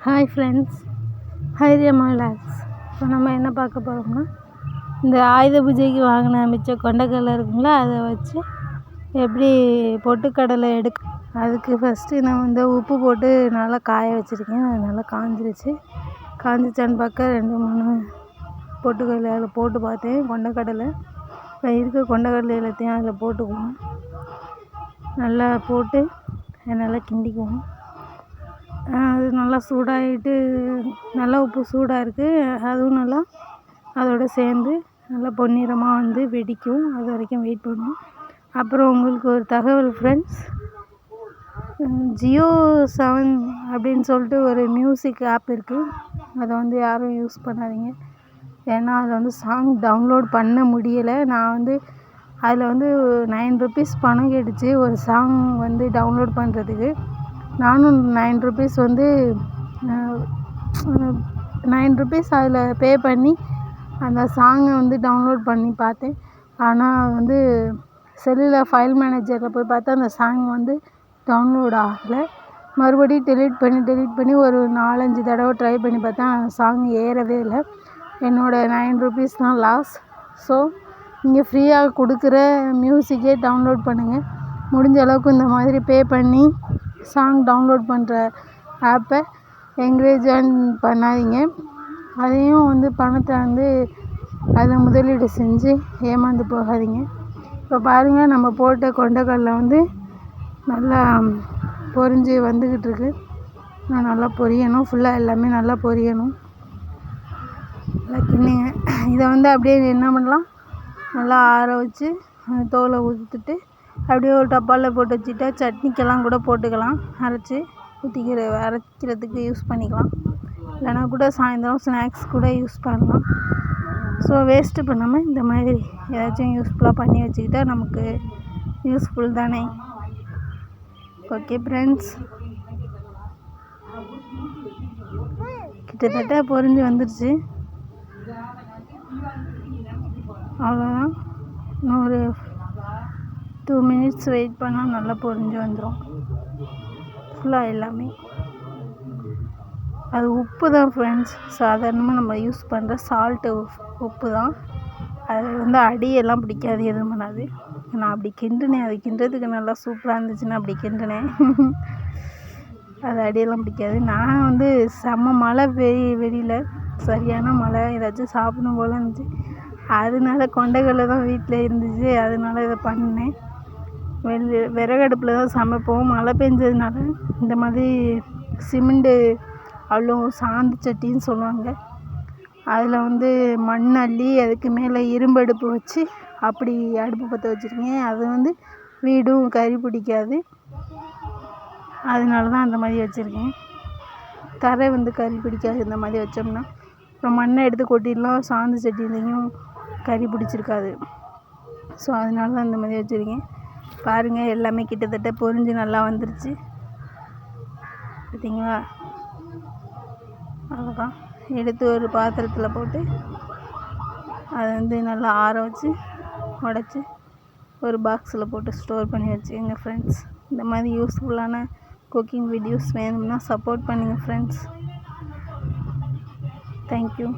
Hi friends, ஹைரியம்மா lakhs. இப்போ நம்ம என்ன பார்க்க போகிறோம்னா, இந்த ஆயுத பூஜைக்கு வாங்கின மிச்ச கொண்டக்கடலை இருக்குங்களா, அதை வச்சு எப்படி பொட்டுக்கடலை அதுக்கு ஃபஸ்ட்டு நான் வந்து உப்பு போட்டு நல்லா காய வச்சுருக்கேன். அது நல்லா காஞ்சிருச்சு. காஞ்சிச்சான்னு பார்க்க 2-3 பொட்டுக்கடலை அதில் போட்டு பார்த்தேன். கொண்டக்கடலை இப்போ இருக்க கொண்டக்கடலை எல்லாத்தையும் அதில் போட்டுக்குவோம். நல்லா போட்டு நல்லா கிண்டிக்குவோம். அது நல்லா சூடாகிட்டு, நல்லா உப்பு சூடாக இருக்குது. அதுவும் நல்லா அதோடு சேர்ந்து நல்லா பொன்னிறமாக வந்து வெடிக்கும். அது வரைக்கும் வெயிட் பண்ணுவோம். அப்புறம் உங்களுக்கு ஒரு தகவல் ஃப்ரெண்ட்ஸ், ஜியோ 7 அப்படின்னு சொல்லிட்டு ஒரு மியூசிக் ஆப் இருக்குது. அதை வந்து யாரும் யூஸ் பண்ணாதீங்க. ஏன்னா அதில் வந்து சாங் டவுன்லோட் பண்ண முடியலை. நான் வந்து அதில் வந்து 9 rupees பணம் கேட்டுச்சு ஒரு சாங் வந்து டவுன்லோட் பண்ணுறதுக்கு. நானும் 9 rupees வந்து 9 rupees அதில் பே பண்ணி அந்த சாங்கை வந்து டவுன்லோட் பண்ணி பார்த்தேன். ஆனால் வந்து செல்லில் ஃபைல் மேனேஜரில் போய் பார்த்தா அந்த சாங் வந்து டவுன்லோட் ஆகலை. மறுபடியும் டெலீட் பண்ணி ஒரு 4-5 தடவை ட்ரை பண்ணி பார்த்தேன். அந்த சாங் ஏறவே இல்லை. என்னோடய 9 rupees தான் லாஸ். ஸோ நீங்கள் ஃப்ரீயாக கொடுக்குற மியூசிக்கே டவுன்லோட் பண்ணுங்கள். முடிஞ்ச அளவுக்கு இந்த மாதிரி பே பண்ணி சாங் டவுன்லோட் பண்ணுற ஆப்பை என்கரேஜ் பண்ணாதீங்க. அதையும் வந்து பணத்தை வந்து அதில் முதலீடு செஞ்சு ஏமாந்து போகாதீங்க. இப்போ பாருங்கள், நம்ம போட்ட கொண்டக்கடலை வந்து நல்லா பொரிஞ்சு வந்துக்கிட்டு இருக்கு. நல்லா பொரியணும். ஃபுல்லாக எல்லாமே நல்லா பொரியணும். நல்லா கிண்ணுங்க. இதை வந்து அப்படியே என்ன பண்ணலாம், நல்லா ஆற வச்சு தோலை ஊற்றிட்டு அப்படியே ஒரு டப்பாவில் போட்டு வச்சுட்டா சட்னிக்கெல்லாம் கூட போட்டுக்கலாம். அரைக்கிறதுக்கு யூஸ் பண்ணிக்கலாம். இல்லைனா கூட சாயந்தரம் ஸ்நாக்ஸ் கூட யூஸ் பண்ணலாம். ஸோ வேஸ்ட்டு பண்ணாமல் இந்த மாதிரி ஏதாச்சும் யூஸ்ஃபுல்லாக பண்ணி வச்சுக்கிட்டா நமக்கு யூஸ்ஃபுல் தானே. ஓகே ஃப்ரெண்ட்ஸ், கிட்டத்தட்ட பொரிஞ்சு வந்துடுச்சு. அவ்வளோதான். இன்னும் ஒரு 2 minutes வெயிட் பண்ணால் நல்லா பொரிஞ்சு வந்துடும் ஃபுல்லாக எல்லாமே. அது உப்பு தான் ஃப்ரெண்ட்ஸ், சாதாரணமாக நம்ம யூஸ் பண்ணுற சால்ட்டு உப்பு தான். அது வந்து அடியெல்லாம் பிடிக்காது, எதுவும் பண்ணாது. நான் அப்படி கிண்டுனேன். அது கிண்டுறதுக்கு நல்லா சூப்பராக இருந்துச்சுன்னா அப்படி கிண்டுனேன். அது அடியெல்லாம் பிடிக்காது. நான் வந்து செம்ம மழை வெளியில் சரியான மழை, ஏதாச்சும் சாப்பிடணும் போல் இருந்துச்சு. அதனால கொண்டக்கடலை தான் வீட்டில் இருந்துச்சு. அதனால இதை பண்ணேன். விறகடுப்பில் தான் சமைப்போம். மழை பெஞ்சதுனால இந்த மாதிரி சிமெண்டு அவ்வளோ சாந்து சட்டின்னு சொல்லுவாங்க, அதில் வந்து மண் அள்ளி அதுக்கு மேலே இரும்பு அடுப்பு வச்சு அப்படி அடுப்பு பற்ற வச்சுருக்கேன். அது வந்து வீடும் கறி பிடிக்காது. அதனால தான் அந்த மாதிரி வச்சுருக்கேன். தரை வந்து கறி பிடிக்காது இந்த மாதிரி வச்சோம்னா. அப்புறம் மண்ணை எடுத்து கொட்டிடலாம், சாந்து சட்டிலையும் கறி பிடிச்சிருக்காது. ஸோ அதனால தான் இந்த மாதிரி வச்சுருக்கேன். பாருங்கள், எல்லாமே கிட்டத்தட்ட பொரிஞ்சு நல்லா வந்துருச்சு. பார்த்தீங்களா? அவ்வளோதான். எடுத்து ஒரு பாத்திரத்தில் போட்டு அதை வந்து நல்லா ஆற வச்சு உடச்சி ஒரு பாக்ஸில் போட்டு ஸ்டோர் பண்ணி வச்சுக்கோங்க ஃப்ரெண்ட்ஸ். இந்த மாதிரி யூஸ்ஃபுல்லான குக்கிங் வீடியோஸ் வேணும்னா சப்போர்ட் பண்ணுங்கள் ஃப்ரெண்ட்ஸ். தேங்க்யூ.